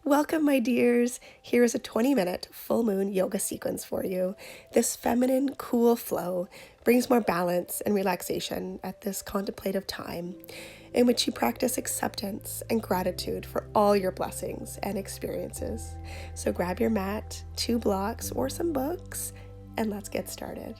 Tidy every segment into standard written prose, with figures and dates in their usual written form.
Welcome, my dears. Here is a 20-minute full moon yoga sequence for you. This feminine, cool flow brings more balance and relaxation at this contemplative time in which you practice acceptance and gratitude for all your blessings and experiences. So grab your mat, 2 blocks, or some books, and let's get started.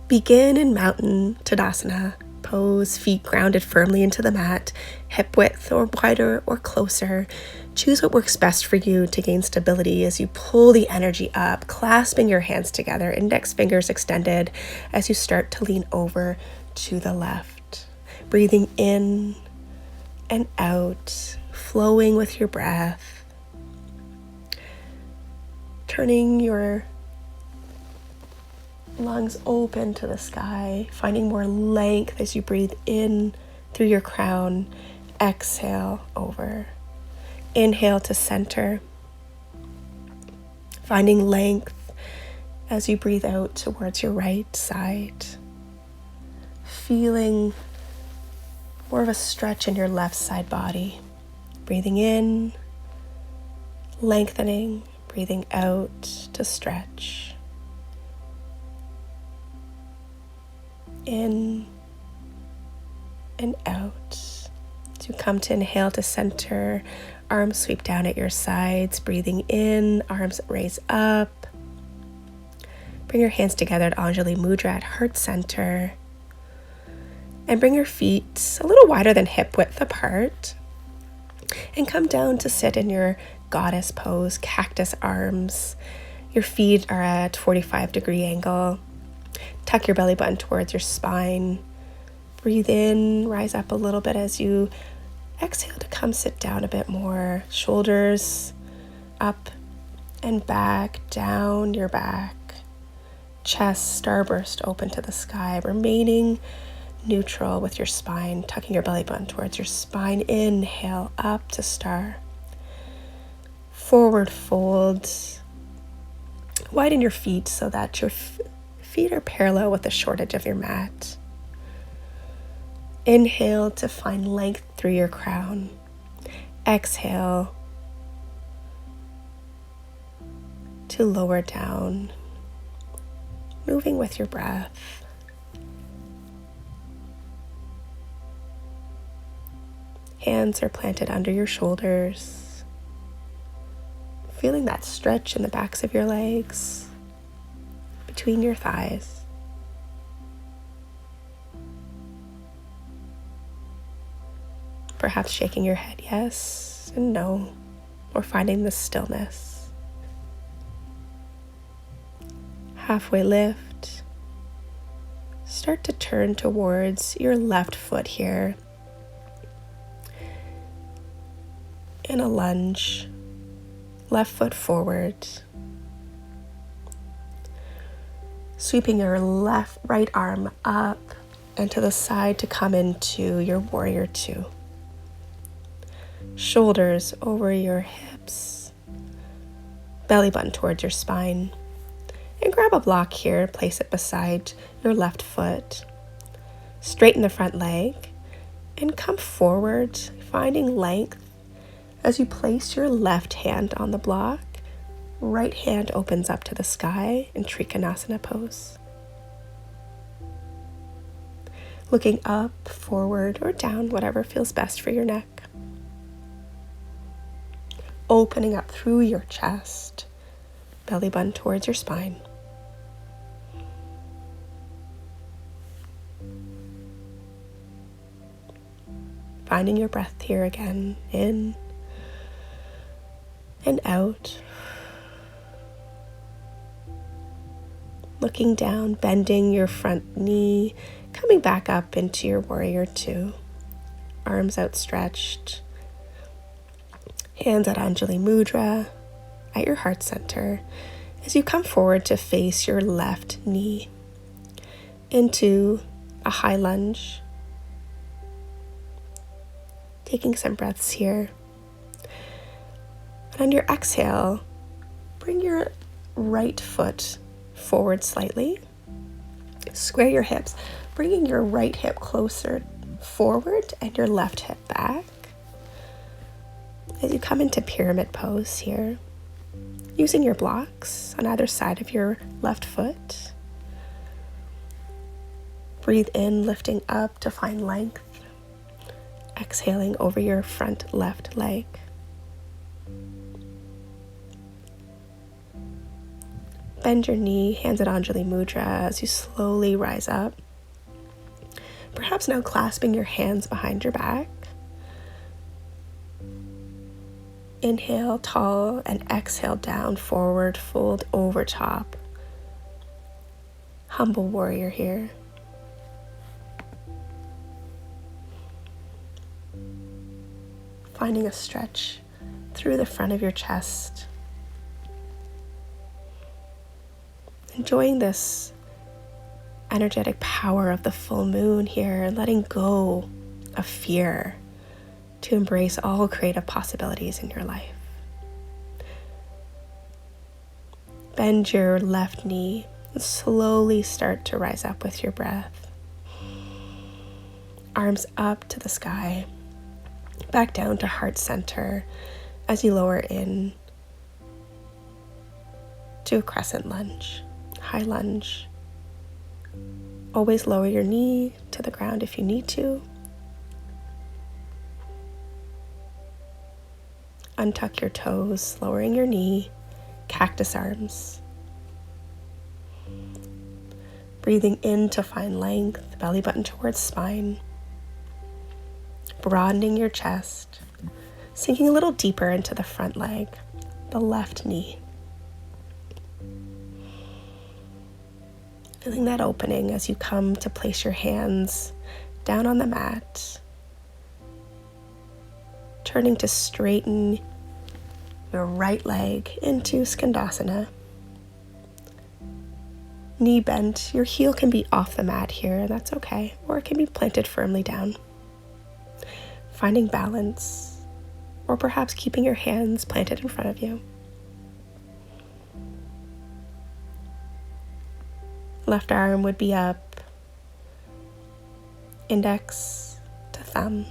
Begin in Mountain Tadasana. Pose, feet grounded firmly into the mat, hip width or wider or closer. Choose what works best for you to gain stability as you pull the energy up, clasping your hands together, index fingers extended as you start to lean over to the left. Breathing in and out, flowing with your breath. Turning your lungs open to the sky, finding more length as you breathe in through your crown. Exhale over. Inhale to center, finding length as you breathe out towards your right side. Feeling more of a stretch in your left side body. Breathing in, lengthening, breathing out to stretch. In and out. To come to inhale to center, arms sweep down at your sides, breathing in, arms raise up. Bring your hands together at Anjali Mudra at heart center. And bring your feet a little wider than hip width apart. And come down to sit in your goddess pose, cactus arms. Your feet are at 45-degree angle. Tuck your belly button towards your spine. Breathe in, rise up a little bit as you exhale to come sit down a bit more. Shoulders up and back, down your back. Chest starburst open to the sky, remaining neutral with your spine, tucking your belly button towards your spine. Inhale up to star. Forward fold. Widen your feet so that your feet are parallel with the short edge of your mat. Inhale to find length through your crown. Exhale to lower down, moving with your breath. Hands are planted under your shoulders, feeling that stretch in the backs of your legs, between your thighs. Perhaps shaking your head yes and no, or finding the stillness. Halfway lift. Start to turn towards your left foot here. In a lunge, left foot forward. Sweeping your right arm up and to the side to come into your warrior 2. Shoulders over your hips, belly button towards your spine. And grab a block here, place it beside your left foot. Straighten the front leg and come forward, finding length as you place your left hand on the block. Right hand opens up to the sky in Trikonasana pose. Looking up, forward, or down, whatever feels best for your neck. Opening up through your chest, belly button towards your spine. Finding your breath here again, in and out. Looking down, bending your front knee, coming back up into your warrior 2. Arms outstretched. Hands at Anjali Mudra at your heart center as you come forward to face your left knee into a high lunge. Taking some breaths here. And on your exhale, bring your right foot forward slightly. Square your hips, bringing your right hip closer forward and your left hip back. As you come into pyramid pose here, using your blocks on either side of your left foot. Breathe in, lifting up to find length. Exhaling over your front left leg. Bend your knee, hands at Anjali Mudra as you slowly rise up. Perhaps now clasping your hands behind your back. Inhale tall and exhale down, forward, fold over top. Humble warrior here. Finding a stretch through the front of your chest. Enjoying this energetic power of the full moon here, letting go of fear to embrace all creative possibilities in your life. Bend your left knee and slowly start to rise up with your breath. Arms up to the sky, back down to heart center as you lower in to a crescent lunge, high lunge. Always lower your knee to the ground if you need to. Untuck your toes, lowering your knee, cactus arms. Breathing in to find length, belly button towards spine. Broadening your chest, sinking a little deeper into the front leg, the left knee. Feeling that opening as you come to place your hands down on the mat. Turning to straighten your right leg into Skandasana. Knee bent, your heel can be off the mat here, that's okay, or it can be planted firmly down. Finding balance, or perhaps keeping your hands planted in front of you. Left arm would be up, index to thumb.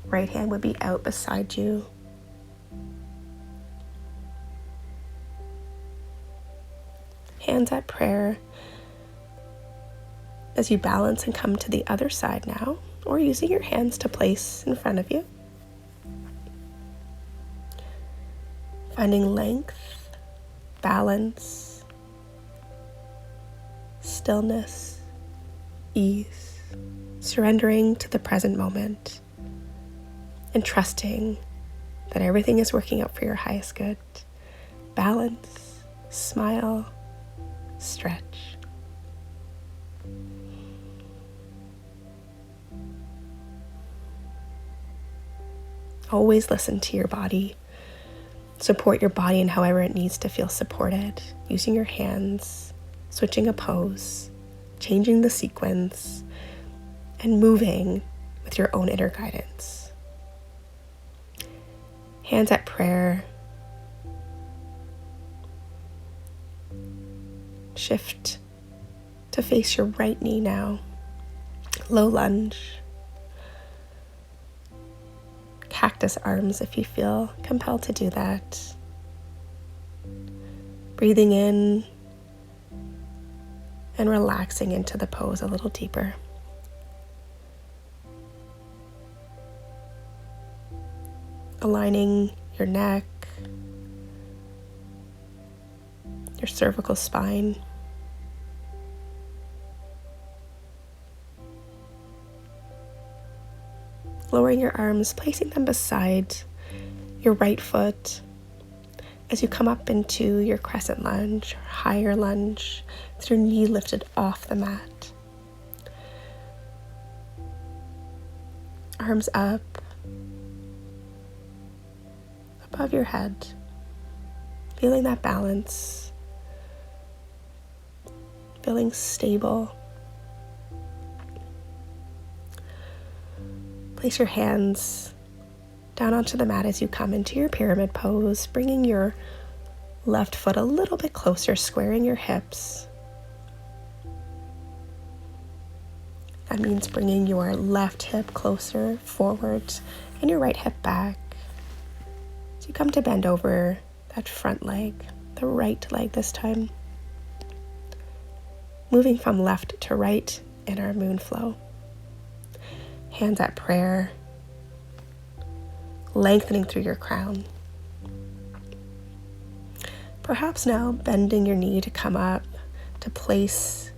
Right hand would be out beside you. Hands at prayer as you balance and come to the other side now, or using your hands to place in front of you. Finding length, balance, stillness, ease, surrendering to the present moment, and trusting that everything is working out for your highest good. Balance, smile, stretch. Always listen to your body. Support your body in however it needs to feel supported, using your hands, switching a pose, changing the sequence, and moving with your own inner guidance. Hands at prayer. Shift to face your right knee now. Low lunge. Cactus arms if you feel compelled to do that. Breathing in and relaxing into the pose a little deeper. Aligning your neck, your cervical spine. Lowering your arms, placing them beside your right foot as you come up into your crescent lunge, or higher lunge, with your knee lifted off the mat. Arms up, above your head, feeling that balance, feeling stable. Place your hands down onto the mat as you come into your pyramid pose, bringing your left foot a little bit closer, squaring your hips. That means bringing your left hip closer forward and your right hip back. So you come to bend over that front leg, the right leg this time. Moving from left to right in our moon flow. Hands at prayer, lengthening through your crown. Perhaps now bending your knee to come up, to place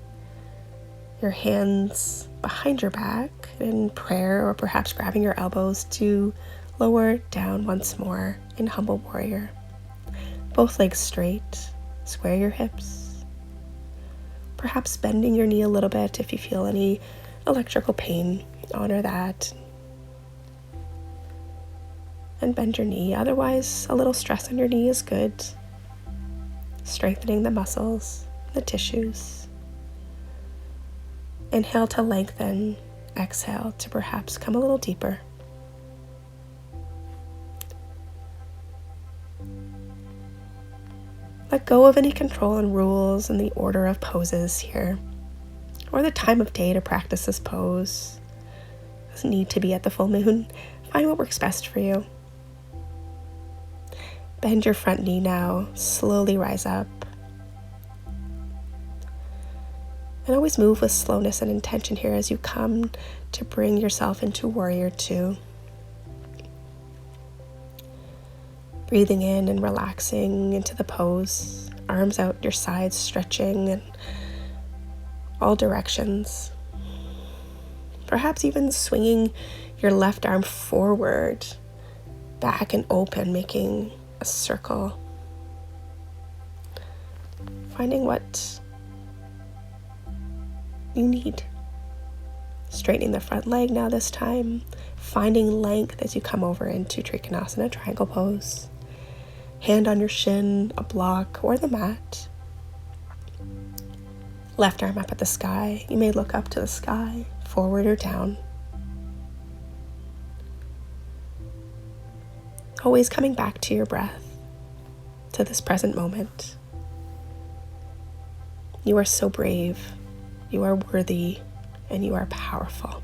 your hands behind your back in prayer, or perhaps grabbing your elbows to lower down once more in humble warrior. Both legs straight, square your hips. Perhaps bending your knee a little bit if you feel any electrical pain, honor that. And bend your knee. Otherwise, a little stress on your knee is good. Strengthening the muscles, the tissues. Inhale to lengthen. Exhale to perhaps come a little deeper. Let go of any control and rules and the order of poses here, or the time of day to practice this pose. Doesn't need to be at the full moon. Find what works best for you. Bend your front knee now. Slowly rise up. And always move with slowness and intention here as you come to bring yourself into warrior two. Breathing in and relaxing into the pose. Arms out your sides, stretching in all directions. Perhaps even swinging your left arm forward, back and open, making a circle. Finding what you need. Straightening the front leg now this time. Finding length as you come over into Trikonasana, triangle pose. Hand on your shin, a block, or the mat. Left arm up at the sky. You may look up to the sky, forward or down. Always coming back to your breath, to this present moment. You are so brave, you are worthy, and you are powerful.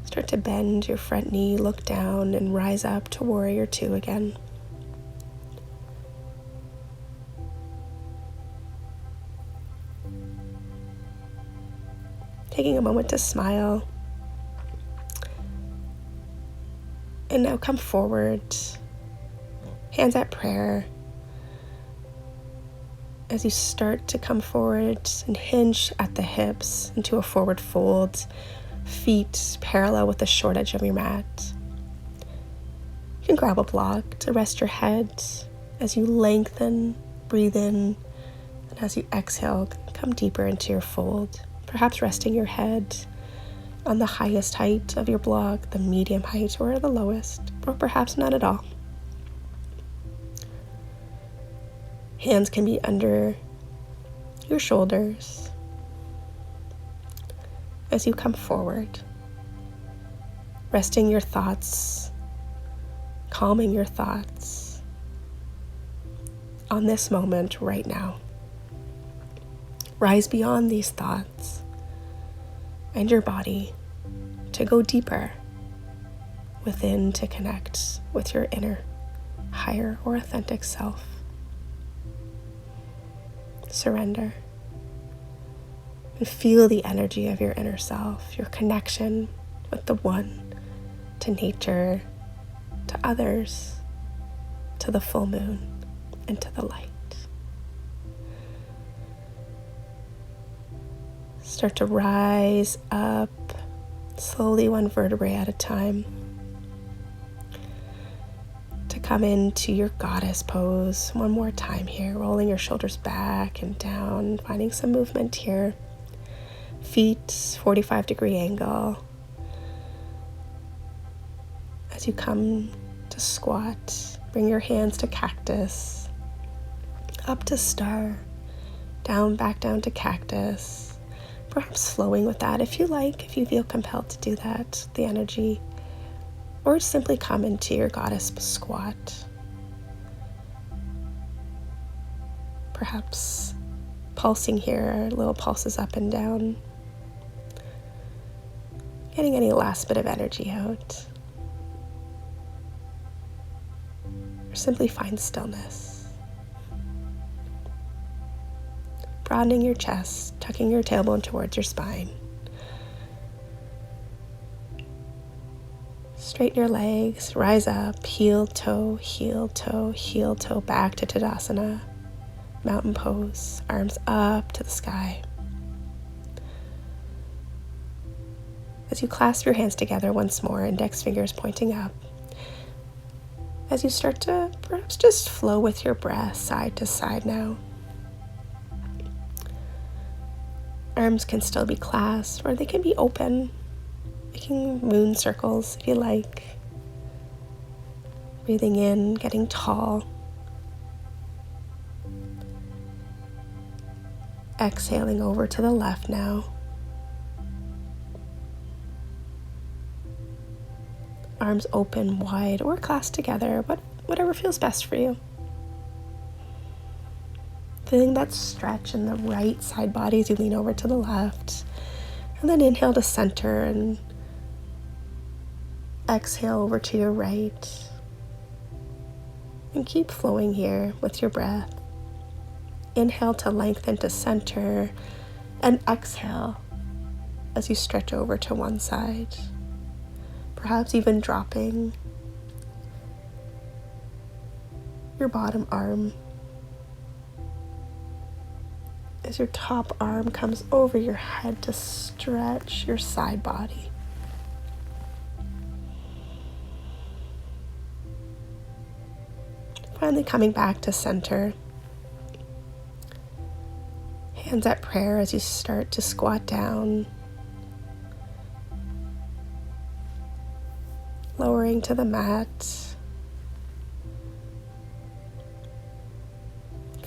Start to bend your front knee, look down, and rise up to warrior two again. Taking a moment to smile. And now come forward, hands at prayer. As you start to come forward and hinge at the hips into a forward fold, feet parallel with the short edge of your mat. You can grab a block to rest your head as you lengthen, breathe in, and as you exhale, come deeper into your fold. Perhaps resting your head on the highest height of your block, the medium height, or the lowest, or perhaps not at all. Hands can be under your shoulders. As you come forward, resting your thoughts, calming your thoughts on this moment right now. Rise beyond these thoughts and your body to go deeper within, to connect with your inner, higher or authentic self. Surrender. And feel the energy of your inner self, your connection with the one, to nature, to others, to the full moon, and to the light. Start to rise up, slowly one vertebrae at a time, to come into your goddess pose one more time here, rolling your shoulders back and down, finding some movement here. Feet, 45-degree angle. As you come to squat, bring your hands to cactus, up to star, down, back down to cactus. perhaps flowing with that if you like, if you feel compelled to do that, the energy, or simply come into your goddess squat. Perhaps pulsing here, little pulses up and down, getting any last bit of energy out. Or simply find stillness. Broadening your chest, tucking your tailbone towards your spine. Straighten your legs, rise up, heel, toe, back to Tadasana. Mountain pose, arms up to the sky. As you clasp your hands together once more, index fingers pointing up. As you start to perhaps just flow with your breath side to side now. Arms can still be clasped or they can be open, making moon circles if you like. Breathing in, getting tall. Exhaling over to the left now. Arms open, wide, or clasped together, but whatever feels best for you. Feeling that stretch in the right side body as you lean over to the left. And then inhale to center and exhale over to your right. And keep flowing here with your breath. Inhale to lengthen to center and exhale as you stretch over to one side. Perhaps even dropping your bottom arm as your top arm comes over your head to stretch your side body. Finally coming back to center. Hands at prayer as you start to squat down. Lowering to the mat.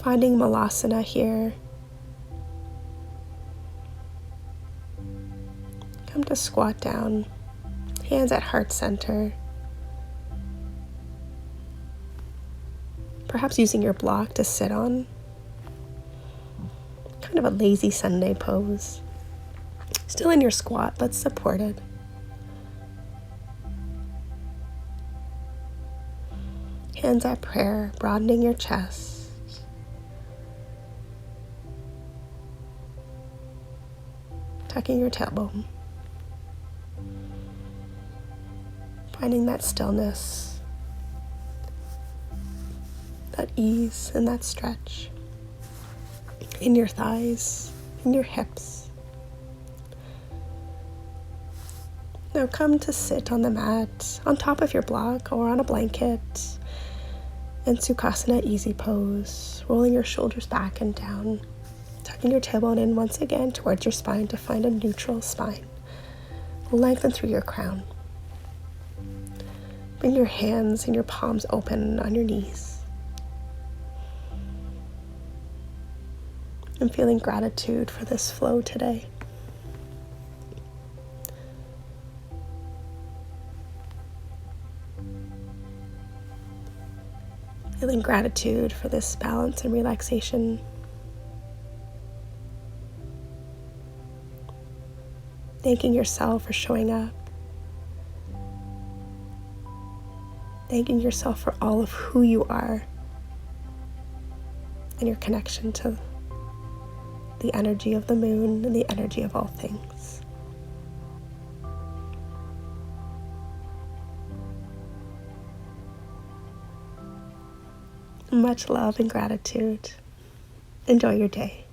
Finding Malasana here. Come to squat down. Hands at heart center. Perhaps using your block to sit on. Kind of a lazy Sunday pose. Still in your squat, but supported. Hands at prayer, broadening your chest. Tucking your tailbone. Finding that stillness, that ease and that stretch in your thighs, in your hips. Now come to sit on the mat, on top of your block or on a blanket in Sukhasana easy pose, rolling your shoulders back and down, tucking your tailbone in once again towards your spine to find a neutral spine. Lengthen through your crown. Bring your hands and your palms open on your knees. I'm feeling gratitude for this flow today. Feeling gratitude for this balance and relaxation. Thanking yourself for showing up. Thanking yourself for all of who you are and your connection to the energy of the moon and the energy of all things. Much love and gratitude. Enjoy your day.